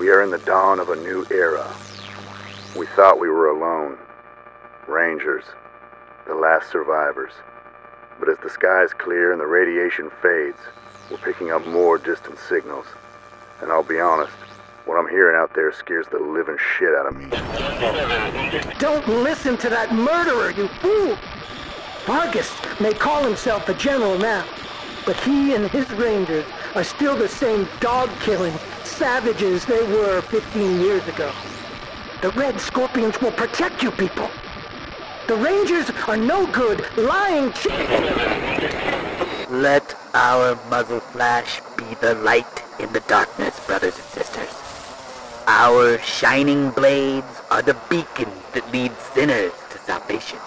We are in the dawn of a new era. We thought we were alone. Rangers, the last survivors. But as the skies clear and the radiation fades, we're picking up more distant signals. And I'll be honest, what I'm hearing out there scares the living shit out of me. Don't listen to that murderer, you fool! Vargas may call himself a general now, but he and his rangers are still the same dog-killing savages they were 15 years ago. The Red Scorpions will protect you people. The Rangers are no good, lying Let our muzzle flash be the light in the darkness, brothers and sisters. Our shining blades are the beacon that leads sinners to salvation.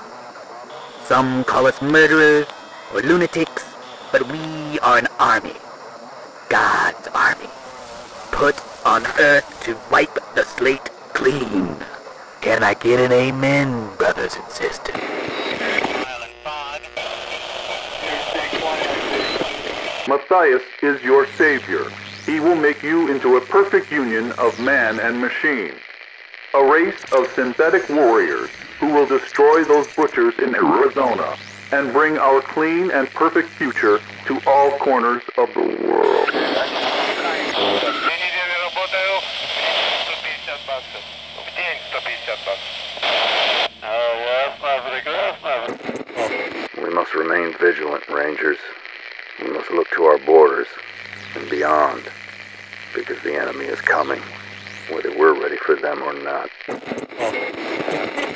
Some call us murderers or lunatics, but we are an army. God's army. Put on earth to wipe the slate clean. Can I get an amen, brothers and sisters? Matthias is your savior. He will make you into a perfect union of man and machine. A race of synthetic warriors who will destroy those butchers in Arizona and bring our clean and perfect future to all corners of the world. We must remain vigilant, Rangers. We must look to our borders and beyond, because the enemy is coming, whether we're ready for them or not.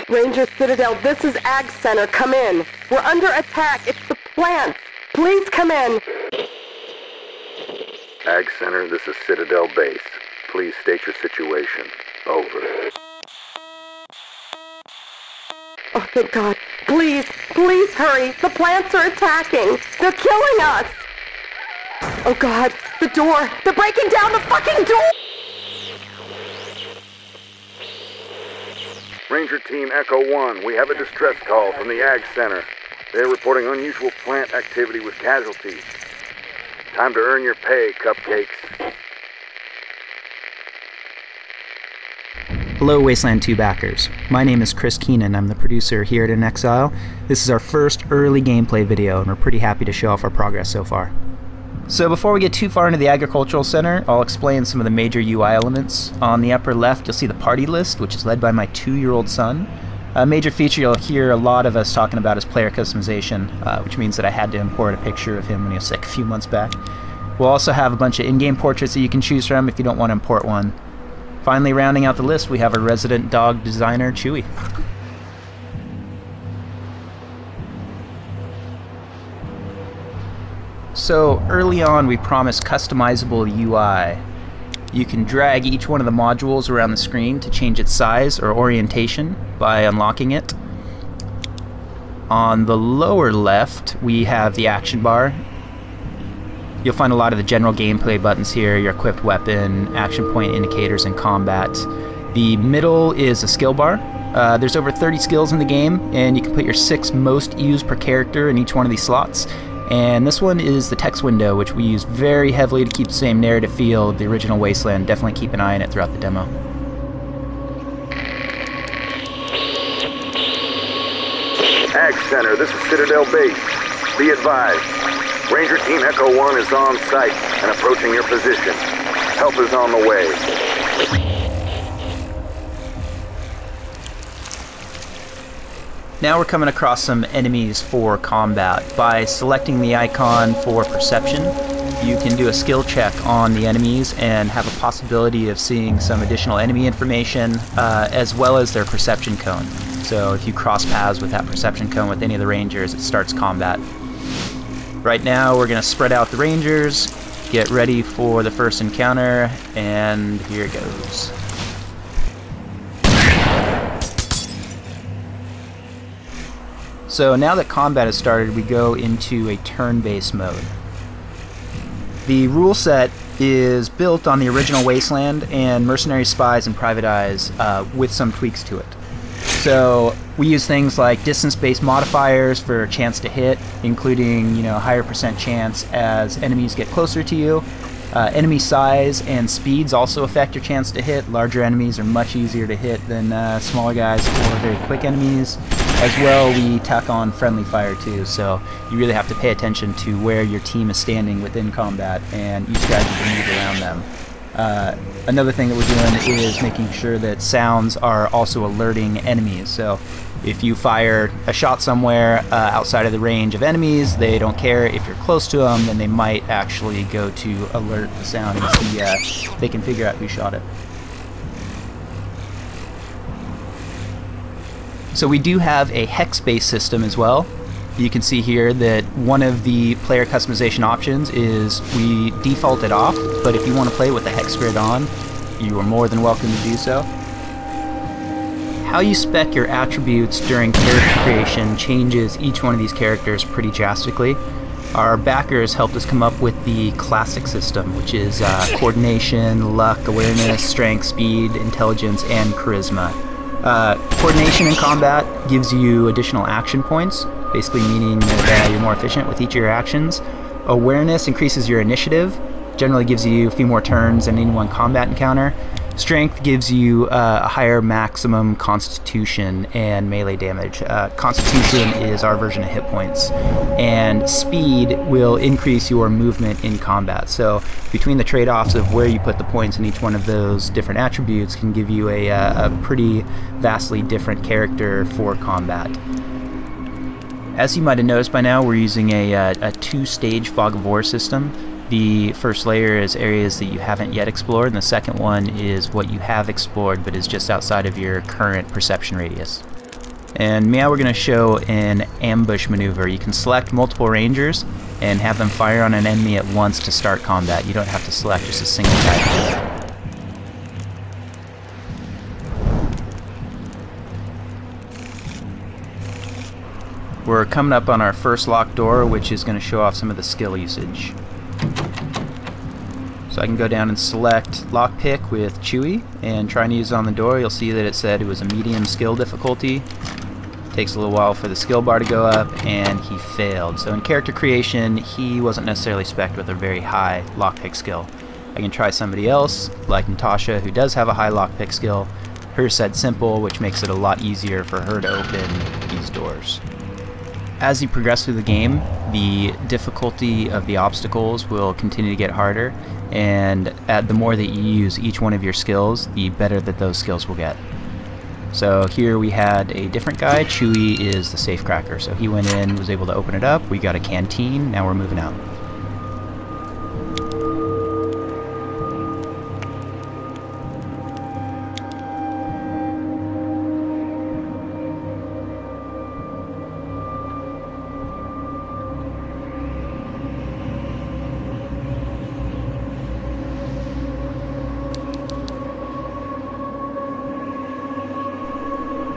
Ranger Citadel, this is Ag Center. Come in. We're under attack. It's the plants. Please come in. Ag Center, this is Citadel Base. Please state your situation. Over. Oh, thank God. Please, please hurry. The plants are attacking. They're killing us. Oh, God. The door. They're breaking down the fucking door. Ranger Team Echo 1, we have a distress call from the Ag Center. They're reporting unusual plant activity with casualties. Time to earn your pay, cupcakes. Hello Wasteland 2 backers. My name is Chris Keenan. I'm the producer here at In Exile. This is our first early gameplay video and we're pretty happy to show off our progress so far. So before we get too far into the Agricultural Center, I'll explain some of the major UI elements. On the upper left you'll see the party list, which is led by my 2-year-old son. A major feature you'll hear a lot of us talking about is player customization, which means that I had to import a picture of him when he was sick a few months back. We'll also have a bunch of in-game portraits that you can choose from if you don't want to import one. Finally, rounding out the list, we have our resident dog designer, Chewy. So early on, we promised customizable UI. You can drag each one of the modules around the screen to change its size or orientation by unlocking it. On the lower left, we have the action bar. You'll find a lot of the general gameplay buttons here, your equipped weapon, action point indicators, and combat. The middle is a skill bar. There's over 30 skills in the game, and you can put your 6 most used per character in each one of these slots. And this one is the text window, which we use very heavily to keep the same narrative feel of the original Wasteland. Definitely keep an eye on it throughout the demo. Ag Center, this is Citadel Base. Be advised. Ranger Team Echo 1 is on site and approaching your position. Help is on the way. Now we're coming across some enemies for combat. By selecting the icon for perception, you can do a skill check on the enemies and have a possibility of seeing some additional enemy information as well as their perception cone. So if you cross paths with that perception cone with any of the Rangers, it starts combat. Right now we're going to spread out the Rangers, get ready for the first encounter, and here it goes. So now that combat has started, we go into a turn-based mode. The rule set is built on the original Wasteland and Mercenary Spies and Private Eyes with some tweaks to it. So we use things like distance-based modifiers for a chance to hit, including higher % chance as enemies get closer to you. Enemy size and speeds also affect your chance to hit. Larger enemies are much easier to hit than smaller guys or very quick enemies. As well, we tack on friendly fire too, so you really have to pay attention to where your team is standing within combat and use strategy to move around them. Another thing that we're doing is making sure that sounds are also alerting enemies. So if you fire a shot somewhere outside of the range of enemies, they don't care. If you're close to them, then they might actually go to alert the sound and see if they can figure out who shot it. So we do have a hex-based system as well. You can see here that one of the player customization options is we default it off, but if you want to play with the hex grid on, you are more than welcome to do so. How you spec your attributes during character creation changes each one of these characters pretty drastically. Our backers helped us come up with the classic system, which is coordination, luck, awareness, strength, speed, intelligence, and charisma. Coordination in combat gives you additional action points, basically meaning that you're more efficient with each of your actions. Awareness increases your initiative, generally gives you a few more turns than any one combat encounter. Strength gives you a higher maximum constitution and melee damage. Constitution is our version of hit points. And speed will increase your movement in combat. So between the trade-offs of where you put the points in each one of those different attributes can give you a pretty vastly different character for combat. As you might have noticed by now, we're using a two-stage fog of war system. The first layer is areas that you haven't yet explored, and the second one is what you have explored but is just outside of your current perception radius. And now we're going to show an ambush maneuver. You can select multiple rangers and have them fire on an enemy at once to start combat. You don't have to select just a single type. We're coming up on our first locked door, which is going to show off some of the skill usage. So I can go down and select lockpick with Chewy and try and use it on the door. You'll see that it said it was a medium skill difficulty. Takes a little while for the skill bar to go up, and he failed. So in character creation, he wasn't necessarily spec'd with a very high lockpick skill. I can try somebody else, like Natasha, who does have a high lockpick skill. Hers said simple, which makes it a lot easier for her to open these doors. As you progress through the game, the difficulty of the obstacles will continue to get harder, and the more that you use each one of your skills, the better that those skills will get. So here we had a different guy. Chewy is the safecracker, so he went in, was able to open it up. We got a canteen, now we're moving out.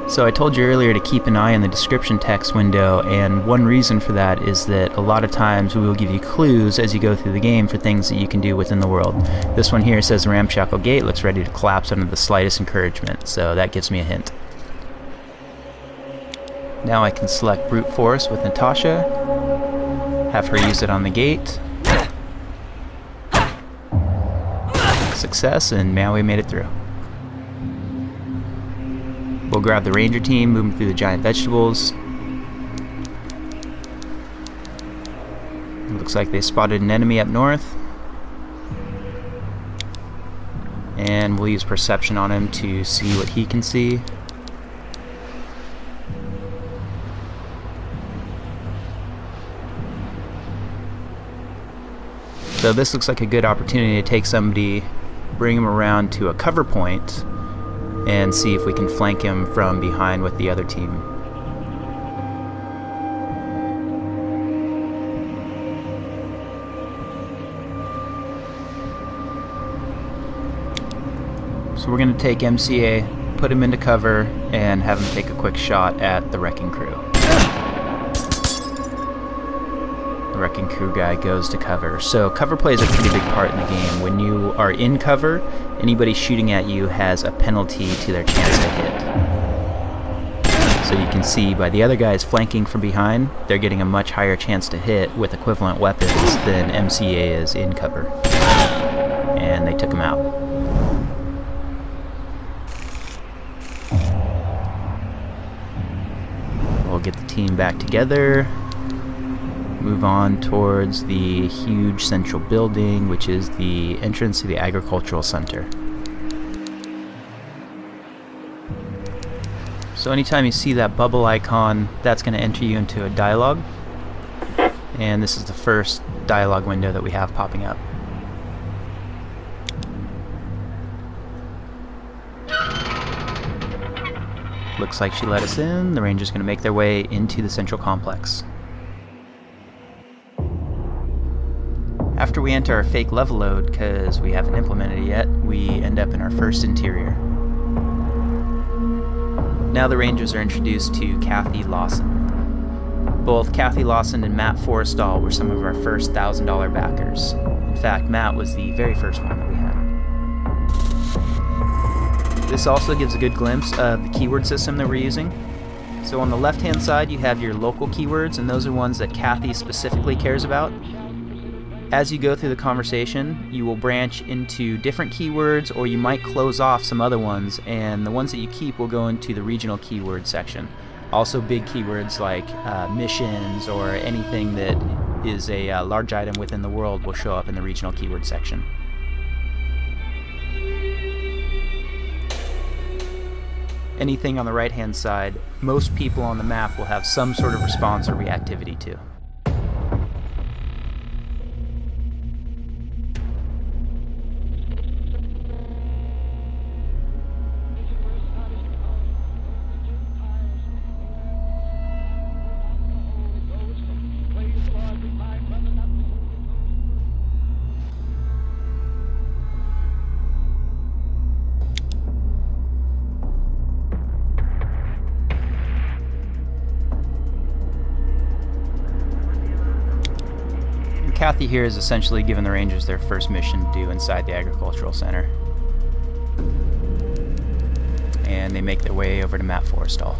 So I told you earlier to keep an eye on the description text window, and one reason for that is that a lot of times we will give you clues as you go through the game for things that you can do within the world. This one here says the ramshackle gate looks ready to collapse under the slightest encouragement, so that gives me a hint. Now I can select brute force with Natasha, have her use it on the gate. Success, and now we made it through. We'll grab the ranger team, move them through the giant vegetables. It looks like they spotted an enemy up north. And we'll use perception on him to see what he can see. So this looks like a good opportunity to take somebody, bring him around to a cover point, and see if we can flank him from behind with the other team. So we're going to take MCA, put him into cover, and have him take a quick shot at the wrecking crew. The wrecking crew guy goes to cover. So cover plays a pretty big part in the game. When you are in cover, anybody shooting at you has a penalty to their chance to hit. So you can see by the other guys flanking from behind, they're getting a much higher chance to hit with equivalent weapons than MCA is in cover. And they took him out. We'll get the team back together, move on towards the huge central building, which is the entrance to the agricultural center. So anytime you see that bubble icon, that's going to enter you into a dialogue. And this is the first dialogue window that we have popping up. Looks like she let us in. The Rangers are going to make their way into the central complex. After we enter our fake level load, because we haven't implemented it yet, we end up in our first interior. Now the Rangers are introduced to Kathy Lawson. Both Kathy Lawson and Matt Forrestal were some of our first $1,000 backers. In fact, Matt was the very first one that we had. This also gives a good glimpse of the keyword system that we're using. So on the left-hand side, you have your local keywords, and those are ones that Kathy specifically cares about. As you go through the conversation, you will branch into different keywords, or you might close off some other ones, and the ones that you keep will go into the regional keyword section. Also big keywords like missions or anything that is a large item within the world will show up in the regional keyword section. Anything on the right hand side, most people on the map will have some sort of response or reactivity to. Kathy here is essentially giving the Rangers their first mission to do inside the agricultural center. And they make their way over to Matt Forrestal.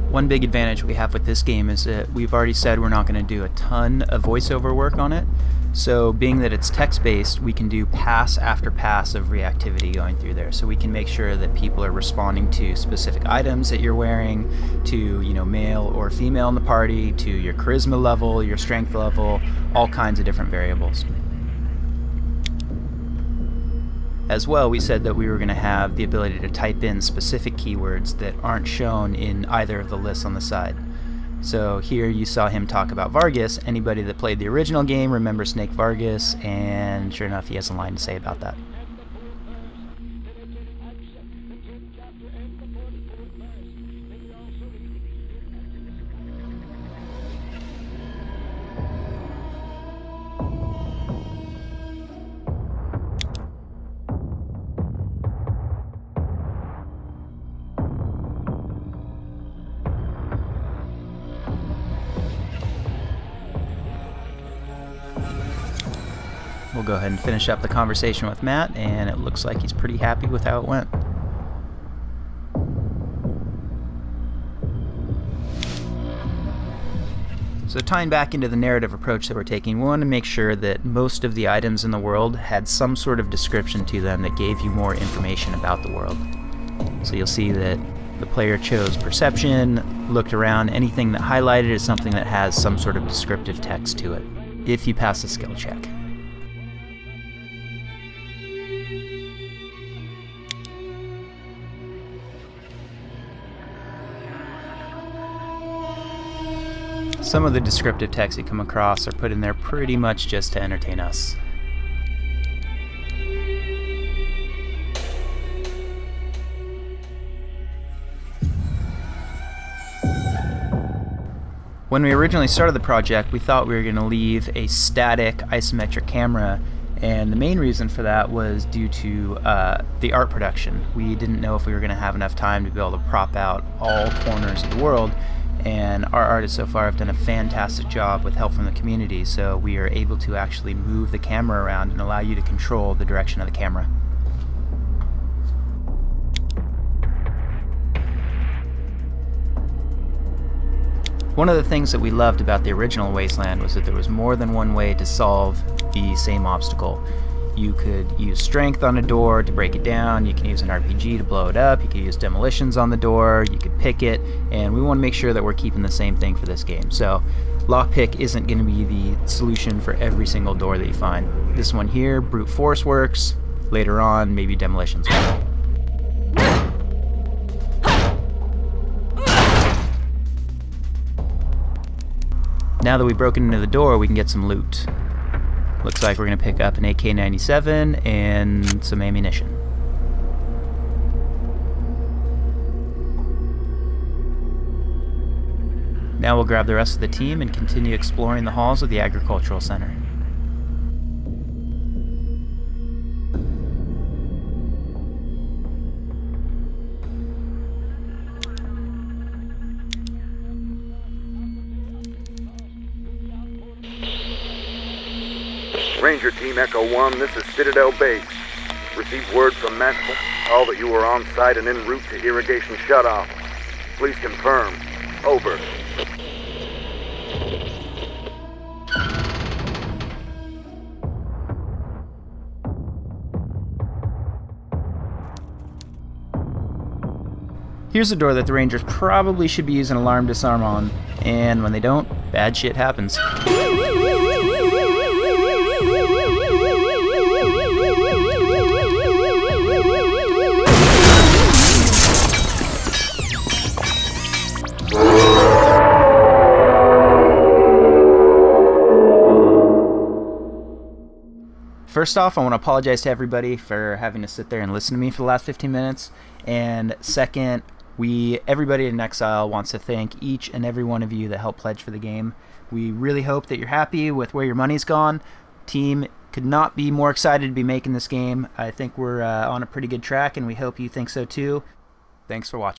One big advantage we have with this game is that we've already said we're not going to do a ton of voiceover work on it. So being that it's text-based, we can do pass after pass of reactivity going through there. So we can make sure that people are responding to specific items that you're wearing, to, you know, male or female in the party, to your charisma level, your strength level, all kinds of different variables. As well, we said that we were going to have the ability to type in specific keywords that aren't shown in either of the lists on the side. So here you saw him talk about Vargas. Anybody that played the original game remembers Snake Vargas, and sure enough, he has a line to say about that. We'll go ahead and finish up the conversation with Matt, and it looks like he's pretty happy with how it went. So tying back into the narrative approach that we're taking, we want to make sure that most of the items in the world had some sort of description to them that gave you more information about the world. So you'll see that the player chose perception, looked around, anything that highlighted is something that has some sort of descriptive text to it, if you pass the skill check. Some of the descriptive text you come across are put in there pretty much just to entertain us. When we originally started the project, we thought we were going to leave a static isometric camera And the main reason for that was due to the art production. We didn't know if we were going to have enough time to be able to prop out all corners of the world, and our artists so far have done a fantastic job with help from the community, so we are able to actually move the camera around and allow you to control the direction of the camera. One of the things that we loved about the original Wasteland was that there was more than one way to solve the same obstacle. You could use strength on a door to break it down, you can use an RPG to blow it up, you could use demolitions on the door, you could pick it, and we want to make sure that we're keeping the same thing for this game. So lockpick isn't going to be the solution for every single door that you find. This one here, brute force works, later on maybe demolitions will. Now that we've broken into the door, we can get some loot. Looks like we're going to pick up an AK-97 and some ammunition. Now we'll grab the rest of the team and continue exploring the halls of the Agricultural Center. Ranger Team Echo 1, this is Citadel Base. Received word from Maxwell, all that you were on site and en route to irrigation shutoff. Please confirm. Over. Here's a door that the Rangers probably should be using alarm disarm on, and when they don't, bad shit happens. First off, I want to apologize to everybody for having to sit there and listen to me for the last 15 minutes. And second, everybody in Exile wants to thank each and every one of you that helped pledge for the game. We really hope that you're happy with where your money's gone. Team could not be more excited to be making this game. I think we're on a pretty good track, and we hope you think so too. Thanks for watching.